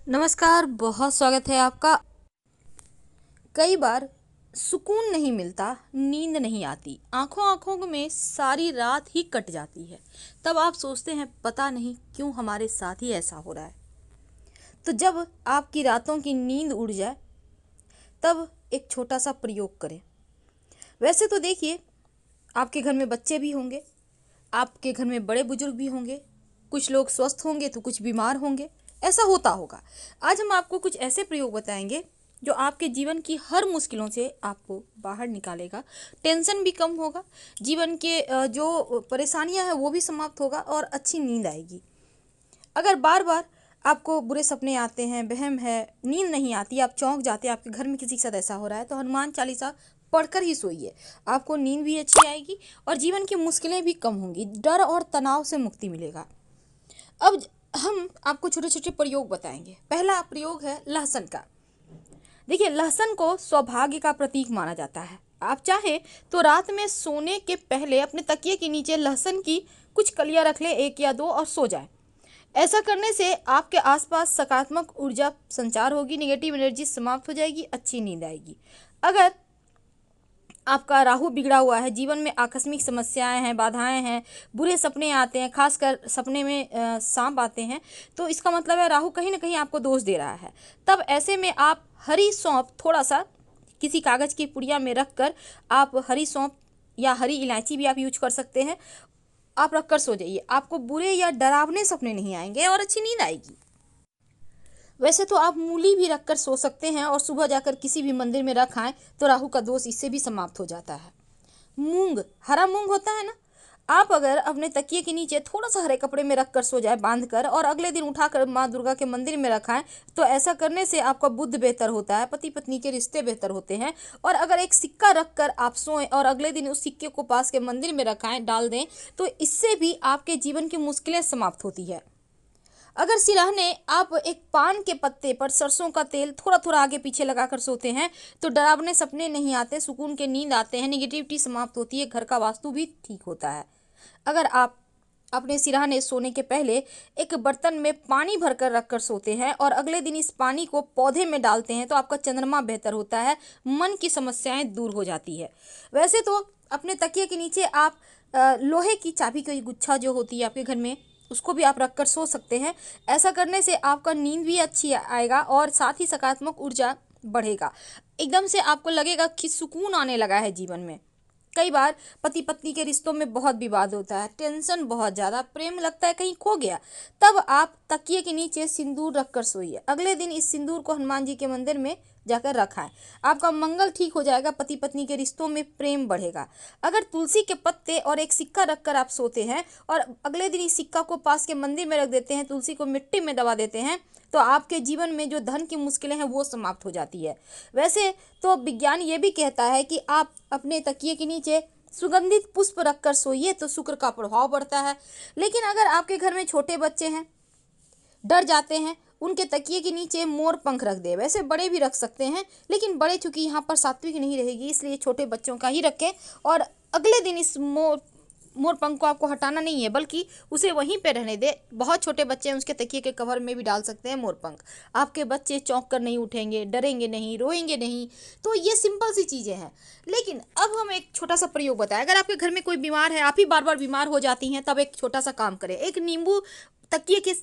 नमस्कार, बहुत स्वागत है आपका। कई बार सुकून नहीं मिलता, नींद नहीं आती, आंखों आंखों में सारी रात ही कट जाती है। तब आप सोचते हैं पता नहीं क्यों हमारे साथ ही ऐसा हो रहा है। तो जब आपकी रातों की नींद उड़ जाए तब एक छोटा सा प्रयोग करें। वैसे तो देखिए, आपके घर में बच्चे भी होंगे, आपके घर में बड़े बुजुर्ग भी होंगे, कुछ लोग स्वस्थ होंगे तो कुछ बीमार होंगे, ऐसा होता होगा। आज हम आपको कुछ ऐसे प्रयोग बताएंगे जो आपके जीवन की हर मुश्किलों से आपको बाहर निकालेगा। टेंशन भी कम होगा, जीवन के जो परेशानियां हैं वो भी समाप्त होगा और अच्छी नींद आएगी। अगर बार बार आपको बुरे सपने आते हैं, वहम है, नींद नहीं आती, आप चौंक जाते हैं, आपके घर में किसी के साथ ऐसा हो रहा है, तो हनुमान चालीसा पढ़कर ही सोइए। आपको नींद भी अच्छी आएगी और जीवन की मुश्किलें भी कम होंगी, डर और तनाव से मुक्ति मिलेगा। अब हम आपको छोटे छोटे प्रयोग बताएंगे। पहला प्रयोग है लहसुन का। देखिए, लहसुन को सौभाग्य का प्रतीक माना जाता है। आप चाहे तो रात में सोने के पहले अपने तकिए के नीचे लहसुन की कुछ कलियां रख लें, एक या दो, और सो जाएं। ऐसा करने से आपके आसपास सकारात्मक ऊर्जा संचार होगी, नेगेटिव एनर्जी समाप्त हो जाएगी, अच्छी नींद आएगी। अगर आपका राहु बिगड़ा हुआ है, जीवन में आकस्मिक समस्याएं हैं, बाधाएं हैं, बुरे सपने आते हैं, खासकर सपने में सांप आते हैं, तो इसका मतलब है राहु कहीं ना कहीं आपको दोष दे रहा है। तब ऐसे में आप हरी सौंफ थोड़ा सा किसी कागज़ की पुड़िया में रख कर, आप हरी सौंफ या हरी इलायची भी आप यूज कर सकते हैं, आप रख कर सो जाइए। आपको बुरे या डरावने सपने नहीं आएंगे और अच्छी नींद आएगी। वैसे तो आप मूली भी रखकर सो सकते हैं और सुबह जाकर किसी भी मंदिर में रख आएं तो राहु का दोष इससे भी समाप्त हो जाता है। मूंग, हरा मूंग होता है ना, आप अगर अपने तकिए के नीचे थोड़ा सा हरे कपड़े में रखकर सो जाए बांध कर, और अगले दिन उठाकर माँ दुर्गा के मंदिर में रखाएं, तो ऐसा करने से आपका बुद्ध बेहतर होता है, पति पत्नी के रिश्ते बेहतर होते हैं। और अगर एक सिक्का रखकर आप सोएं और अगले दिन उस सिक्के को पास के मंदिर में रखाएं, डाल दें, तो इससे भी आपके जीवन की मुश्किलें समाप्त होती है। अगर सिरहाने आप एक पान के पत्ते पर सरसों का तेल थोड़ा थोड़ा आगे पीछे लगाकर सोते हैं तो डरावने सपने नहीं आते, सुकून के नींद आते हैं, नेगेटिविटी समाप्त होती है, घर का वास्तु भी ठीक होता है। अगर आप अपने सिरहाने सोने के पहले एक बर्तन में पानी भरकर रखकर सोते हैं और अगले दिन इस पानी को पौधे में डालते हैं तो आपका चंद्रमा बेहतर होता है, मन की समस्याएं दूर हो जाती है। वैसे तो अपने तकिए के नीचे आप लोहे की चाबी की गुच्छा जो होती है आपके घर में, उसको भी आप रख कर सो सकते हैं। ऐसा करने से आपका नींद भी अच्छी आएगा और साथ ही सकारात्मक ऊर्जा बढ़ेगा। एकदम से आपको लगेगा कि सुकून आने लगा है जीवन में। कई बार पति पत्नी के रिश्तों में बहुत विवाद होता है, टेंशन बहुत ज़्यादा, प्रेम लगता है कहीं खो गया, तब आप तकिए के नीचे सिंदूर रखकर सोइए। अगले दिन इस सिंदूर को हनुमान जी के मंदिर में जाकर रखाएं, आपका मंगल ठीक हो जाएगा, पति पत्नी के रिश्तों में प्रेम बढ़ेगा। अगर तुलसी के पत्ते और एक सिक्का रखकर आप सोते हैं और अगले दिन इस सिक्का को पास के मंदिर में रख देते हैं, तुलसी को मिट्टी में दबा देते हैं, तो आपके जीवन में जो धन की मुश्किलें हैं वो समाप्त हो जाती है। वैसे तो विज्ञान ये भी कहता है कि आप अपने तकिए के नीचे सुगंधित पुष्प रखकर सोइए तो शुक्र का प्रभाव बढ़ता है। लेकिन अगर आपके घर में छोटे बच्चे हैं, डर जाते हैं, उनके तकिए के नीचे मोर पंख रख दे। वैसे बड़े भी रख सकते हैं, लेकिन बड़े चूंकि यहाँ पर सात्विक नहीं रहेगी इसलिए छोटे बच्चों का ही रखें। और अगले दिन इस मोर पंख को आपको हटाना नहीं है, बल्कि उसे वहीं पे रहने दे। बहुत छोटे बच्चे हैं, उसके तकिए के कवर में भी डाल सकते हैं मोर पंख। आपके बच्चे चौंक कर नहीं उठेंगे, डरेंगे नहीं, रोएंगे नहीं। तो ये सिंपल सी चीज़ें हैं। लेकिन अब हम एक छोटा सा प्रयोग बताएं। अगर आपके घर में कोई बीमार है, आप ही बार बार बीमार हो जाती हैं, तब एक छोटा सा काम करें। एक नींबू तकिए के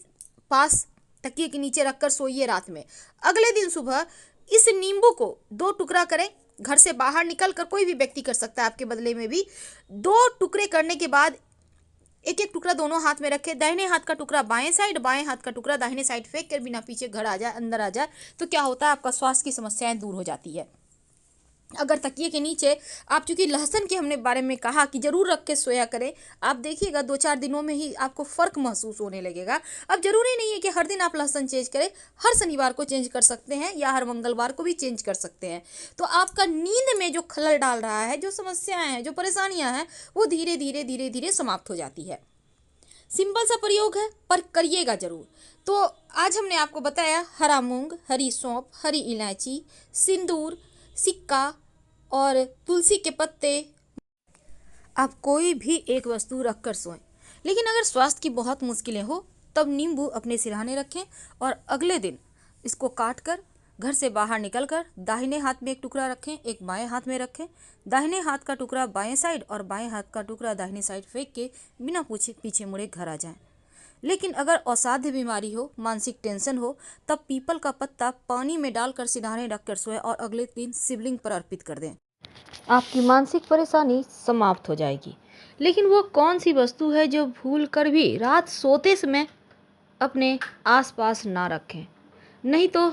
पास, तकिए के नीचे रखकर सोइए रात में। अगले दिन सुबह इस नींबू को 2 टुकड़ा करें। घर से बाहर निकल कर कोई भी व्यक्ति कर सकता है आपके बदले में भी। 2 टुकड़े करने के बाद एक एक टुकड़ा दोनों हाथ में रखे, दाहिने हाथ का टुकड़ा बाएं साइड, बाएं हाथ का टुकड़ा दाहिने साइड फेंक कर बिना पीछे घर आ जाए, अंदर आ जाए, तो क्या होता है, आपका स्वास्थ्य की समस्याएं दूर हो जाती है। अगर तकिए के नीचे आप, चूंकि लहसुन के हमने बारे में कहा कि जरूर रख के सोया करें, आप देखिएगा 2-4 दिनों में ही आपको फ़र्क महसूस होने लगेगा। अब जरूरी नहीं है कि हर दिन आप लहसुन चेंज करें, हर शनिवार को चेंज कर सकते हैं या हर मंगलवार को भी चेंज कर सकते हैं। तो आपका नींद में जो खलल डाल रहा है, जो समस्याएं हैं, जो परेशानियां हैं, वो धीरे धीरे धीरे धीरे समाप्त हो जाती है। सिंपल सा प्रयोग है पर करिएगा जरूर। तो आज हमने आपको बताया हरा मूंग, हरी सौंफ, हरी इलायची, सिंदूर, सिक्का और तुलसी के पत्ते। आप कोई भी एक वस्तु रखकर सोएं। लेकिन अगर स्वास्थ्य की बहुत मुश्किलें हो तब नींबू अपने सिरहाने रखें और अगले दिन इसको काट कर घर से बाहर निकलकर दाहिने हाथ में एक टुकड़ा रखें, एक बाएं हाथ में रखें। दाहिने हाथ का टुकड़ा बाएं साइड और बाएं हाथ का टुकड़ा दाहिने साइड फेंक के बिना पूछे पीछे मुड़े घर आ जाएं। लेकिन अगर असाध्य बीमारी हो, मानसिक टेंशन हो, तब पीपल का पत्ता पानी में डालकर सिरहाने रखकर सोएं और अगले दिन शिवलिंग पर अर्पित कर दें। आपकी मानसिक परेशानी समाप्त हो जाएगी। लेकिन वो कौन सी वस्तु है जो भूल कर भी रात सोते समय अपने आसपास ना रखें, नहीं तो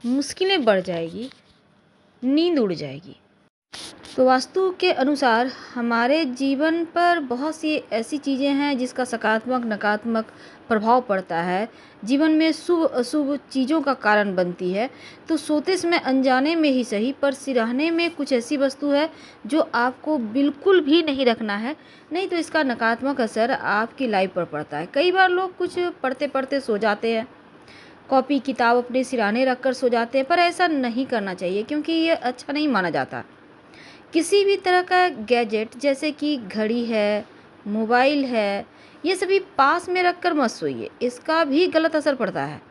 मुश्किलें बढ़ जाएगी, नींद उड़ जाएगी। तो वास्तु के अनुसार हमारे जीवन पर बहुत सी ऐसी चीज़ें हैं जिसका सकारात्मक नकारात्मक प्रभाव पड़ता है, जीवन में शुभ अशुभ चीज़ों का कारण बनती है। तो सोते समय अनजाने में ही सही पर सिरहाने में कुछ ऐसी वस्तु है जो आपको बिल्कुल भी नहीं रखना है, नहीं तो इसका नकारात्मक असर आपकी लाइफ पर पड़ता है। कई बार लोग कुछ पढ़ते पढ़ते सो जाते हैं, कॉपी किताब अपने सिरहाने रख कर सो जाते हैं, पर ऐसा नहीं करना चाहिए क्योंकि ये अच्छा नहीं माना जाता। किसी भी तरह का गैजेट जैसे कि घड़ी है, मोबाइल है, ये सभी पास में रख कर मत सोइए, इसका भी गलत असर पड़ता है।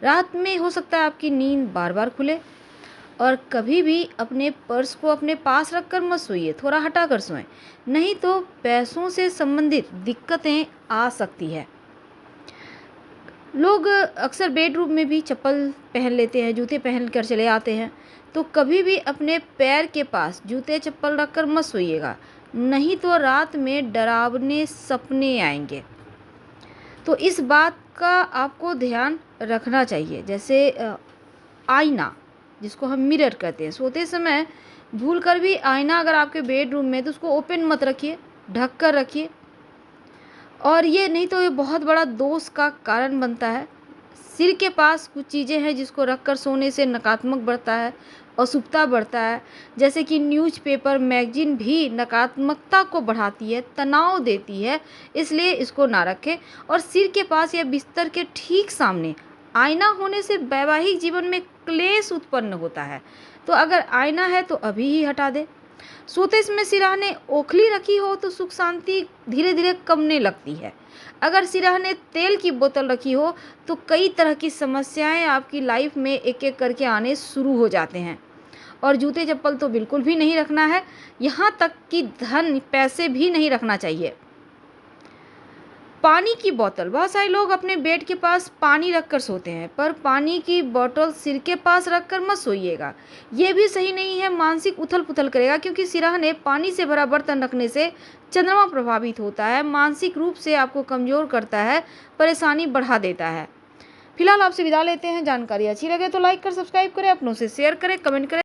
रात में हो सकता है आपकी नींद बार बार खुले। और कभी भी अपने पर्स को अपने पास रख कर मत सोइए, थोड़ा हटा कर सोएं, नहीं तो पैसों से संबंधित दिक्कतें आ सकती है। लोग अक्सर बेडरूम में भी चप्पल पहन लेते हैं, जूते पहन कर चले आते हैं, तो कभी भी अपने पैर के पास जूते चप्पल रखकर मत सोइएगा, नहीं तो रात में डरावने सपने आएंगे। तो इस बात का आपको ध्यान रखना चाहिए। जैसे आईना, जिसको हम मिरर कहते हैं, सोते समय भूल कर भी आईना अगर आपके बेडरूम में, तो उसको ओपन मत रखिए, ढक कर रखिए। और ये नहीं तो ये बहुत बड़ा दोष का कारण बनता है। सिर के पास कुछ चीज़ें हैं जिसको रख कर सोने से नकारात्मक बढ़ता है, अशुभता बढ़ता है। जैसे कि न्यूज़पेपर, मैगजीन भी नकारात्मकता को बढ़ाती है, तनाव देती है, इसलिए इसको ना रखें। और सिर के पास या बिस्तर के ठीक सामने आईना होने से वैवाहिक जीवन में क्लेश उत्पन्न होता है, तो अगर आईना है तो अभी ही हटा दें। सोते समय सिरहाने ओखली रखी हो तो सुख शांति धीरे धीरे कमने लगती है। अगर सिरहाने तेल की बोतल रखी हो तो कई तरह की समस्याएं आपकी लाइफ में एक एक करके आने शुरू हो जाते हैं। और जूते चप्पल तो बिल्कुल भी नहीं रखना है, यहाँ तक कि धन पैसे भी नहीं रखना चाहिए। पानी की बोतल, बहुत सारे लोग अपने बेड के पास पानी रखकर सोते हैं, पर पानी की बोतल सिर के पास रखकर मत सोइएगा, ये भी सही नहीं है, मानसिक उथल पुथल करेगा। क्योंकि सिरहाने पानी से भरा बर्तन रखने से चंद्रमा प्रभावित होता है, मानसिक रूप से आपको कमज़ोर करता है, परेशानी बढ़ा देता है। फिलहाल आपसे विदा लेते हैं। जानकारी अच्छी लगे तो लाइक कर सब्सक्राइब करें, अपनों से शेयर करें, कमेंट करें।